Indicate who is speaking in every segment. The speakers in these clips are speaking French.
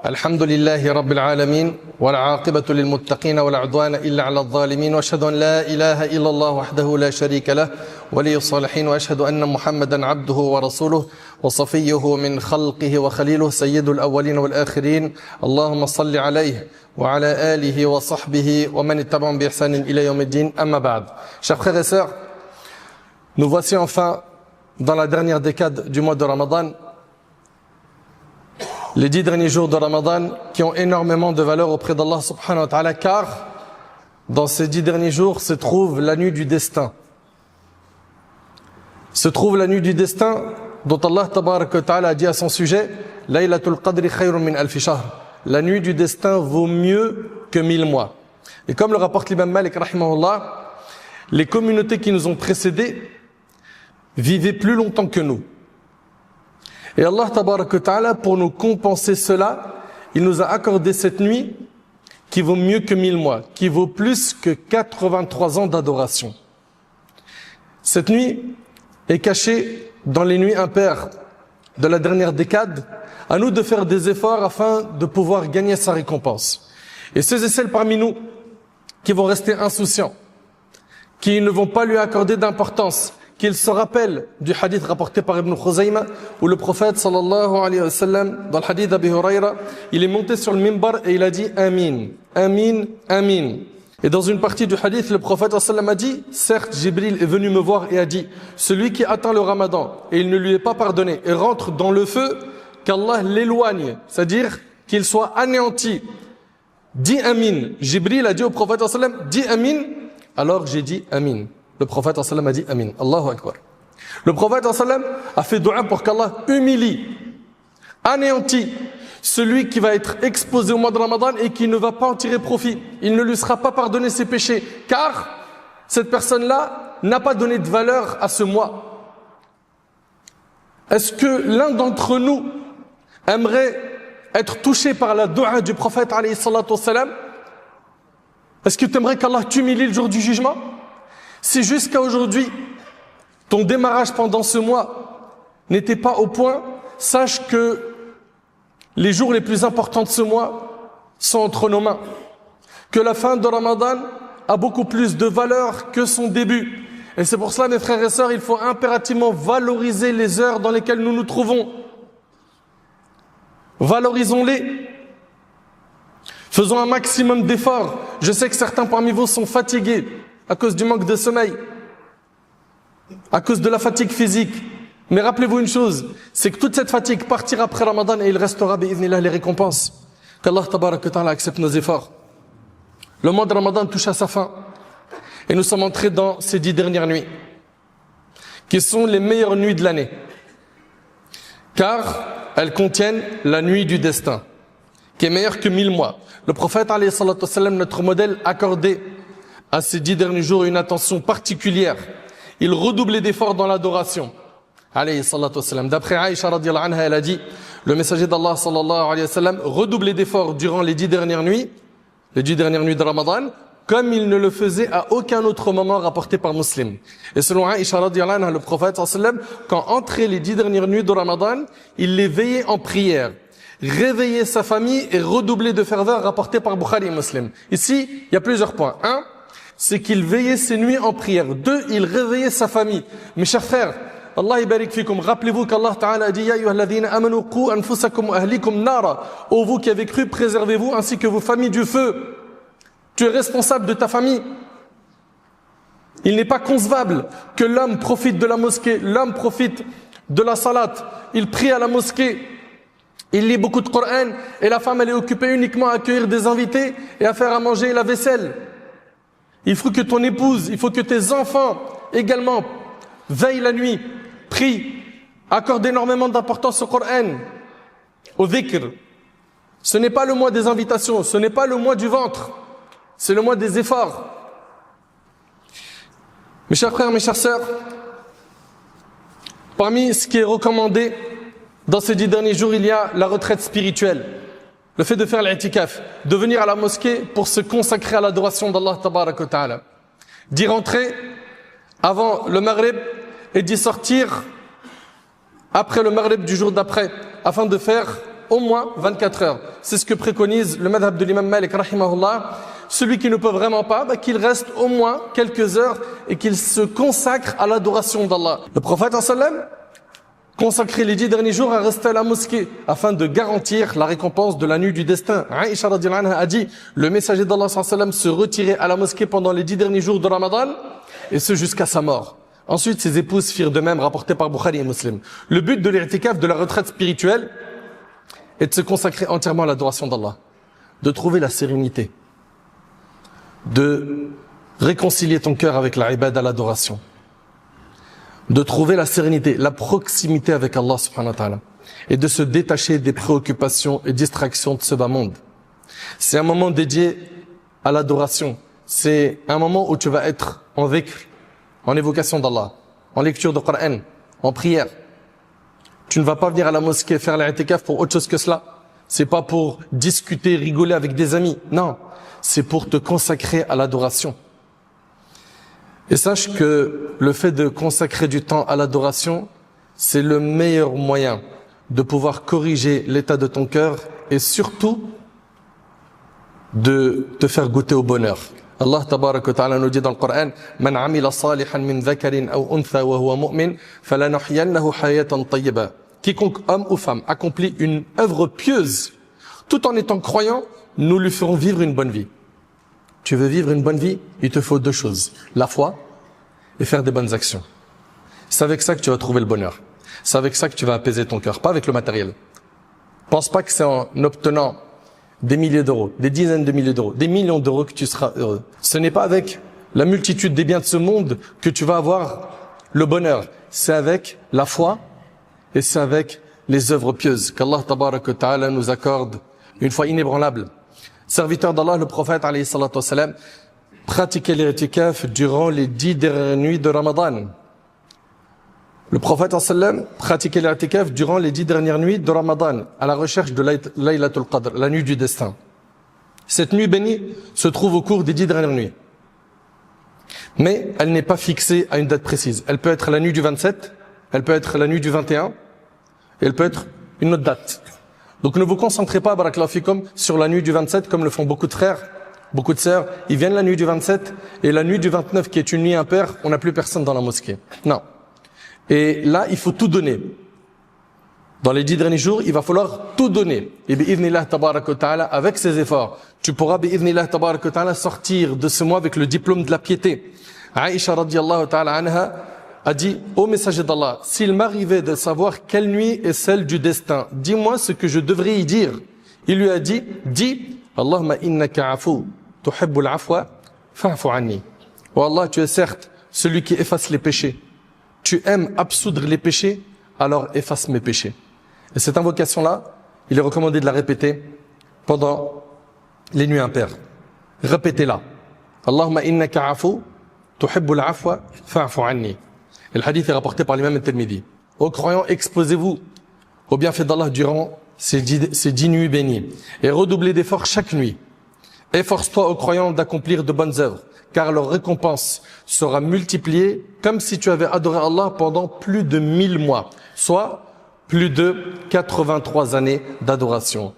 Speaker 1: الحمد لله رب العالمين والعاقبة للمتقين ولا عدوان إلا على الظالمين وأشهد أن لا إله إلا الله وحده لا شريك له ولي الصالحين وأشهد أن محمدا عبده ورسوله وصفيه من خلقه وخليله سيد الأولين والآخرين اللهم صل عليه وعلى آله وصحبه ومن اتبعهم بإحسان إلى يوم الدين أما بعد. Chers frères et sœurs, nous voici enfin dans la dernière décade du mois de Ramadan. Les 10 derniers jours de Ramadan qui ont énormément de valeur auprès d'Allah subhanahu wa ta'ala, car dans ces 10 derniers jours se trouve la nuit du destin. Se trouve la nuit du destin dont Allah tabarak wa ta'ala a dit à son sujet Laylatul Qadri khayrun min alfi shahr. La nuit du destin vaut mieux que 1000 mois. Et comme le rapporte l'imam Malik rahimahullah, les communautés qui nous ont précédés vivaient plus longtemps que nous. Et Allah tabaraka wa ta'ala, pour nous compenser cela, il nous a accordé cette nuit qui vaut mieux que 1000 mois, qui vaut plus que 83 ans d'adoration. Cette nuit est cachée dans les nuits impaires de la dernière décade. À nous de faire des efforts afin de pouvoir gagner sa récompense. Et ceux et celles parmi nous qui vont rester insouciants, qui ne vont pas lui accorder d'importance, qu'il se rappelle du hadith rapporté par Ibn Khuzayma où le prophète sallallahu alayhi wa sallam, dans le hadith d'Abi Huraira, il est monté sur le mimbar et il a dit Amin, Amin, Amin. Et dans une partie du hadith, le prophète sallallahu alayhi wa sallam a dit, certes, Jibril est venu me voir et a dit, celui qui atteint le ramadan et il ne lui est pas pardonné et rentre dans le feu, qu'Allah l'éloigne, c'est-à-dire qu'il soit anéanti. Dis Amin. Jibril a dit au prophète sallallahu alayhi wa sallam, dis Amin. Alors j'ai dit Amin. Le prophète sallam a dit Amin. Allahu Akbar. Le prophète sallam a fait dua pour qu'Allah humilie, anéantit celui qui va être exposé au mois de Ramadan et qui ne va pas en tirer profit. Il ne lui sera pas pardonné ses péchés, car cette personne-là n'a pas donné de valeur à ce mois. Est-ce que l'un d'entre nous aimerait être touché par la dua du prophète alayhi salatu wassalam? Est-ce que tu aimerais qu'Allah t'humilie le jour du jugement? Si jusqu'à aujourd'hui, ton démarrage pendant ce mois n'était pas au point, sache que les jours les plus importants de ce mois sont entre nos mains. Que la fin de Ramadan a beaucoup plus de valeur que son début. Et c'est pour cela, mes frères et sœurs, il faut impérativement valoriser les heures dans lesquelles nous nous trouvons. Valorisons-les. Faisons un maximum d'efforts. Je sais que certains parmi vous sont fatigués à cause du manque de sommeil, à cause de la fatigue physique. Mais rappelez-vous une chose, c'est que toute cette fatigue partira après Ramadan et il restera bi'idhnillah les récompenses. Qu'Allah tabaraka wa ta'ala accepte nos efforts. Le mois de Ramadan touche à sa fin et nous sommes entrés dans ces 10 dernières nuits qui sont les meilleures nuits de l'année, car elles contiennent la nuit du destin qui est meilleure que 1000 mois. Le prophète alayhi salatu wassalam, notre modèle, accordé à ces 10 derniers jours une attention particulière. Il redoublait d'efforts dans l'adoration. Alayhi salatu wassalam. D'après Aïcha radiyallahu anha, elle a dit, le messager d'Allah sallallahu alayhi wa sallam redoublait d'efforts durant les 10 dernières nuits de Ramadan, comme il ne le faisait à aucun autre moment rapporté par Muslim. Et selon Aïcha radiyallahu anha, le prophète sallallahu alayhi wa sallam, quand entrait les 10 dernières nuits de Ramadan, il les veillait en prière, réveillait sa famille et redoublait de ferveur rapporté par Bukhari et Muslim. Ici, il y a plusieurs points. 1, c'est qu'il veillait ses nuits en prière. 2, il réveillait sa famille. Mes chers frères, Allah yabarik fikum, rappelez-vous qu'Allah Ta'ala a dit Ya ayyuhalladhina amanu qu anfusakum wa ahlikum nara. Ô vous qui avez cru, préservez-vous ainsi que vos familles du feu. Tu es responsable de ta famille. Il n'est pas concevable que l'homme profite de la mosquée, l'homme profite de la salat, il prie à la mosquée, il lit beaucoup de Coran et la femme elle est occupée uniquement à accueillir des invités et à faire à manger et la vaisselle. Il faut que ton épouse, il faut que tes enfants également veillent la nuit, prient, accordent énormément d'importance au Coran, au dhikr. Ce n'est pas le mois des invitations, ce n'est pas le mois du ventre, c'est le mois des efforts. Mes chers frères, mes chères sœurs, parmi ce qui est recommandé dans ces 10 derniers jours, il y a la retraite spirituelle. Le fait de faire l'i'tikaf, de venir à la mosquée pour se consacrer à l'adoration d'Allah tabaraka wa ta'ala. D'y rentrer avant le maghrib et d'y sortir après le maghrib du jour d'après, afin de faire au moins 24 heures. C'est ce que préconise le madhab de l'imam Malik, rahimahullah. Celui qui ne peut vraiment pas, qu'il reste au moins quelques heures et qu'il se consacre à l'adoration d'Allah. Le prophète sallam consacrait les 10 derniers jours à rester à la mosquée afin de garantir la récompense de la nuit du destin. Aïcha radhiyallahu anha a dit, le messager d'Allah sallam se retirait à la mosquée pendant les 10 derniers jours de Ramadan et ce jusqu'à sa mort. Ensuite, ses épouses firent de même, rapporté par Bukhari et Muslim. Le but de l'i'tikaf, de la retraite spirituelle, est de se consacrer entièrement à l'adoration d'Allah, de trouver la sérénité, de réconcilier ton cœur avec la ibad à l'adoration, de trouver la sérénité, la proximité avec Allah subhanahu wa ta'ala, et de se détacher des préoccupations et distractions de ce bas monde. C'est un moment dédié à l'adoration. C'est un moment où tu vas être en dhikr, en évocation d'Allah, en lecture de Coran, en prière. Tu ne vas pas venir à la mosquée faire l'i'tikaf pour autre chose que cela. C'est pas pour discuter, rigoler avec des amis. Non, c'est pour te consacrer à l'adoration. Et sache que le fait de consacrer du temps à l'adoration, c'est le meilleur moyen de pouvoir corriger l'état de ton cœur et surtout de te faire goûter au bonheur. Allah tabarak wa ta'ala nous dit dans le Coran, Man amila salihan min dhakarin aw untha wa huwa mu'min falanuhyiyannahu hayatan tayyiba. Quiconque homme ou femme accomplit une œuvre pieuse tout en étant croyant, nous lui ferons vivre une bonne vie. Tu veux vivre une bonne vie? Il te faut deux choses. La foi et faire des bonnes actions. C'est avec ça que tu vas trouver le bonheur. C'est avec ça que tu vas apaiser ton cœur, pas avec le matériel. Pense pas que c'est en obtenant des milliers d'euros, des dizaines de milliers d'euros, des millions d'euros que tu seras heureux. Ce n'est pas avec la multitude des biens de ce monde que tu vas avoir le bonheur. C'est avec la foi et c'est avec les œuvres pieuses qu'Allah tabarak wa ta'ala nous accorde une foi inébranlable. Serviteur d'Allah, le prophète alayhi salatu wassalam, pratiquait l'i'tikaf durant les 10 dernières nuits de Ramadan. Le prophète sallam pratiquait l'i'tikaf durant les 10 dernières nuits de Ramadan, à la recherche de Laylatul Qadr, la nuit du destin. Cette nuit bénie se trouve au cours des 10 dernières nuits. Mais elle n'est pas fixée à une date précise. Elle peut être la nuit du 27, elle peut être la nuit du 21, et elle peut être une autre date. Donc ne vous concentrez pas, barakallahu fikum, sur la nuit du 27 comme le font beaucoup de frères, beaucoup de sœurs. Ils viennent la nuit du 27 et la nuit du 29 qui est une nuit impaire, on n'a plus personne dans la mosquée. Non. Et là, il faut tout donner. Dans les 10 derniers jours, il va falloir tout donner. Et bi'idhnillah tabarak wa ta'ala, avec ces efforts, tu pourras bi'idhnillah tabarak wa ta'ala sortir de ce mois avec le diplôme de la piété. Aïcha radiyallahu ta'ala anha a dit, ô messager d'Allah, s'il m'arrivait de savoir quelle nuit est celle du destin, dis-moi ce que je devrais y dire. Il lui a dit, dis, Allahumma innaka afu, tuhibbul afwa, fa'fu anni. Oh Allah, tu es certes celui qui efface les péchés. Tu aimes absoudre les péchés, alors efface mes péchés. Et cette invocation-là, il est recommandé de la répéter pendant les nuits impaires. Répétez-la. Allahumma innaka afu, tuhibbul afwa, fa'fu anni. Et le hadith est rapporté par l'imam al-Tirmidhi. Ô croyants, exposez-vous au bienfait d'Allah durant ces 10 nuits bénies. Et redoublez d'efforts chaque nuit. Efforce-toi, ô croyants, d'accomplir de bonnes œuvres, car leur récompense sera multipliée comme si tu avais adoré Allah pendant plus de 1000 mois, soit plus de 83 années d'adoration.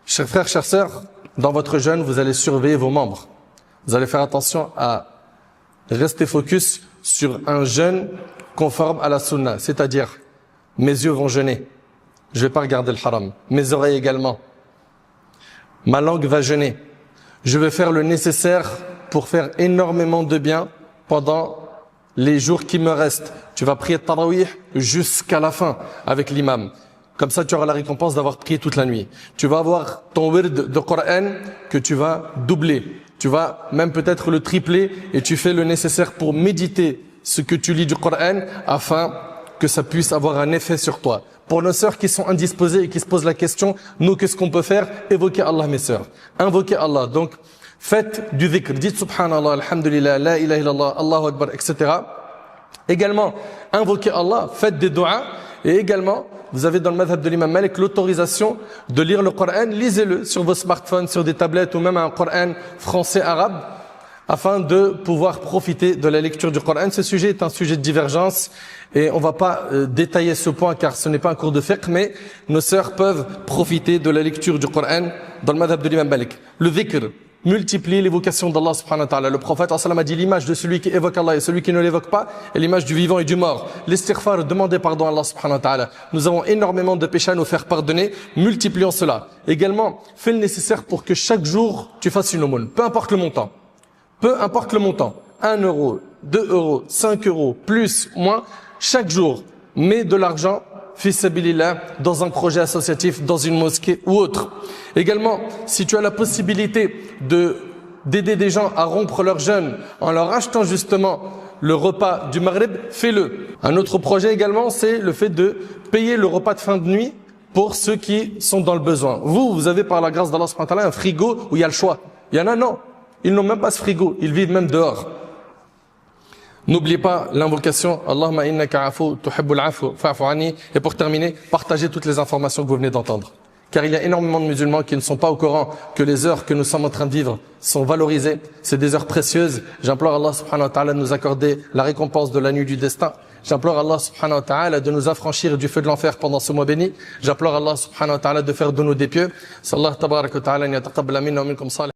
Speaker 1: Chers frères, chères sœurs, dans votre jeûne, vous allez surveiller vos membres. Vous allez faire attention à rester focus sur un jeûne conforme à la sunna, c'est-à-dire mes yeux vont jeûner, je vais pas regarder le haram, mes oreilles également, ma langue va jeûner, je vais faire le nécessaire pour faire énormément de bien pendant les jours qui me restent. Tu vas prier tarawih jusqu'à la fin avec l'imam. Comme ça, tu auras la récompense d'avoir prié toute la nuit. Tu vas avoir ton wird de Coran que tu vas doubler. Tu vas même peut-être le tripler et tu fais le nécessaire pour méditer ce que tu lis du Coran afin que ça puisse avoir un effet sur toi. Pour nos sœurs qui sont indisposées et qui se posent la question, nous, qu'est-ce qu'on peut faire? Évoquer Allah, mes sœurs. Invoquer Allah. Donc, faites du dhikr. Dites subhanallah, alhamdulillah, la ilaha illallah, Allahu akbar, etc. Également, invoquez Allah, faites des du'as. Et également, vous avez dans le madhab de l'imam Malik l'autorisation de lire le Coran. Lisez-le sur vos smartphones, sur des tablettes ou même un Coran français, arabe. afin de pouvoir profiter de la lecture du Coran. Ce sujet est un sujet de divergence et on ne va pas détailler ce point car ce n'est pas un cours de fiqh, mais nos sœurs peuvent profiter de la lecture du Coran dans le madhab de l'imam Malik. Le dhikr multiplie l'évocation d'Allah subhanahu wa ta'ala. Le prophète a dit l'image de celui qui évoque Allah et celui qui ne l'évoque pas est l'image du vivant et du mort. L'istighfar, demander pardon à Allah subhanahu wa ta'ala. Nous avons énormément de péchés à nous faire pardonner, multiplions cela. Également, fais le nécessaire pour que chaque jour tu fasses une aumône, peu importe le montant. Peu importe le montant, 1 euro, 2 euros, 5 euros, plus, moins, chaque jour, mets de l'argent, fi sabilillah, dans un projet associatif, dans une mosquée ou autre. Également, si tu as la possibilité d'aider des gens à rompre leur jeûne en leur achetant justement le repas du Maghrib, fais-le. Un autre projet également, c'est le fait de payer le repas de fin de nuit pour ceux qui sont dans le besoin. Vous avez par la grâce d'Allah subhanahu wa ta'ala un frigo où il y a le choix. Il y en a, non. Ils n'ont même pas ce frigo, ils vivent même dehors. N'oubliez pas l'invocation Allahumma innaka afu tuhibbul afu fa'fu anni. Et pour terminer, partagez toutes les informations que vous venez d'entendre. Car il y a énormément de musulmans qui ne sont pas au courant que les heures que nous sommes en train de vivre sont valorisées. C'est des heures précieuses. J'implore Allah subhanahu wa ta'ala de nous accorder la récompense de la nuit du destin. J'implore Allah subhanahu wa ta'ala de nous affranchir du feu de l'enfer pendant ce mois béni. J'implore Allah subhanahu wa ta'ala de faire de nous des pieux. Sallallahu tabarak wa ta'ala an yataqabbala minna wa minkum salih.